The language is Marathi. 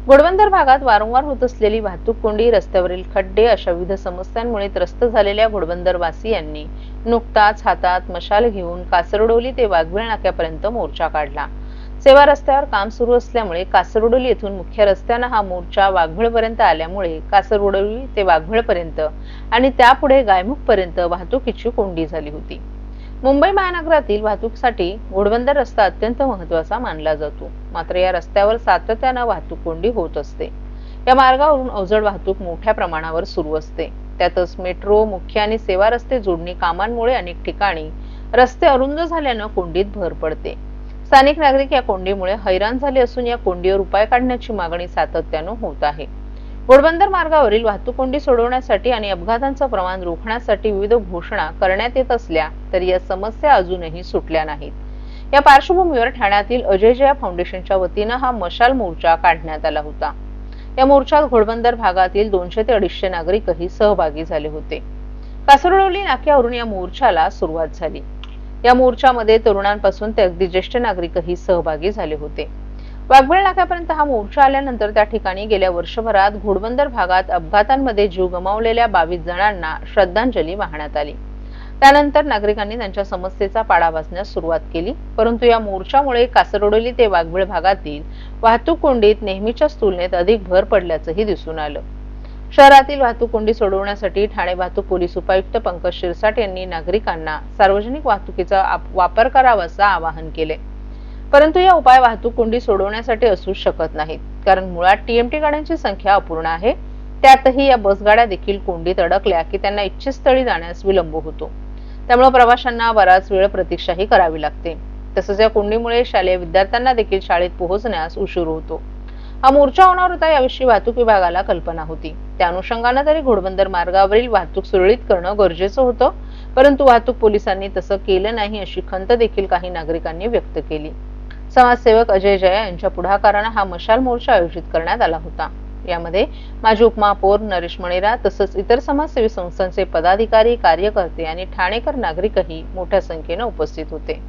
घोडबंदर भागात वारंवार होत असलेली वाहतूक कोंडी, रस्त्यावरील खड्डे अशा विविध समस्यांमुळे त्रस्त झालेल्या घोडबंदर वासियांनी नुकताच हातात मशाल घेऊन कासरडोली ते वाघवेळ नाक्यापर्यंत मोर्चा काढला। सेवा रस्त्यावर काम सुरू असल्यामुळे कासरडोली येथून मुख्य रस्त्याने हा मोर्चा वाघवेळपर्यंत आल्यामुळे कासरडोली ते वाघवेळपर्यंत आणि त्यापुढे गायमुखपर्यंत वाहतुकीची कोंडी झाली होती। मुंबई महानगरातील वाहतुकीसाठी घोडबंदर रस्ता अत्यंत महत्त्वाचा मानला जातो। मात्र या रस्त्यावर सातत्याने वाहतूक कोंडी होत असते। या मार्गावरून अवजड वाहतूक मोठ्या प्रमाणावर सुरू असते। त्यातच मेट्रो, मुख्य आणि सेवा रस्ते जोडणी कामांमुळे अनेक ठिकाणी रस्ते अरुंद झाल्याने कोंडीत भर पडते। स्थानिक नागरिक या कोंडीमुळे हैराण झाले असून या कोंडीवर उपाय काढण्याची मागणी सातत्याने होत आहे। घोडबंदर मार्गावरील वाहतूक कोंडी सोडवण्यासाठी आणि अपघातांचे प्रमाण रोखण्यासाठी विविध घोषणा करण्यात येत असल्या तरी या समस्या अजूनही सुटल्या नाहीत। या पार्श्वभूमीवर ठाण्यातील अजय जया फाउंडेशनच्या वतीने हा मशाल मोर्चा काढण्यात आला होता। या मोर्चात घोडबंदर भागातील 200 ते 250 नागरिकही सहभागी झाले होते। कासरडोली नाक्यावरून या मोर्चाला सुरुवात झाली। या मोर्चामध्ये तरुणांपासून ते अगदी ज्येष्ठ नागरिकही सहभागी झाले होते। वाघवेळ नाक्यापर्यंत हा मोर्चा आल्यानंतर त्या ठिकाणी गेल्या वर्षभरात घोडबंदर भागात अपघातांमध्ये जीव गमावलेल्या 22 जणांना श्रद्धांजली वाहण्यात आली। त्यानंतर नागरिकांनी त्यांच्या समस्येचा पाडा वाचण्यास सुरुवात केली। परंतु या मोर्चामुळे कासरडोली ते वाघवेळ भागातील वाहतूक कोंडीत नेहमीच्या तुलनेत अधिक भर पडल्याचंही दिसून आलं। शहरातील वाहतूक कोंडी सोडवण्यासाठी ठाणे वाहतूक पोलीस उपायुक्त पंकज शिरसाट यांनी नागरिकांना सार्वजनिक वाहतुकीचा वापर करावा असं आवाहन केले। परंतु या उपाय वाहतूक कोंडी सोडवण्यासाठी असू शकत नाहीत, कारण मुळात टीएमटी गाड्यांची संख्या अपूर्ण आहे। त्यातही या बसगाड्या देखील कोंडीत अडकल्या की त्यांना इच्छित स्थळी जाण्यास विलंब होतो। त्यामुळे प्रवाशांना बराच वेळ प्रतीक्षाही करावी लागते। तसंच या कोंडीमुळे शालेय विद्यार्थ्यांना देखील शाळेत पोहोचण्यास उशीर होतो। हा मोर्चा होणार होता याविषयी वाहतूक विभागाला कल्पना होती। त्या अनुषंगाने तरी घोडबंदर मार्गावरील वाहतूक सुरळीत करणं गरजेचं होतं, परंतु वाहतूक पोलिसांनी तसं केलं नाही अशी खंत देखील काही नागरिकांनी व्यक्त केली। समाजसेवक अजय जया यांच्या पुढाकाराने हा मशाल मोर्चा आयोजित करण्यात आला होता। यामध्ये माजी उपमहापौर नरेश मणेरा तसंच इतर समाजसेवी संस्थांचे पदाधिकारी, कार्यकर्ते आणि ठाणेकर नागरिकही मोठ्या संख्येने उपस्थित होते।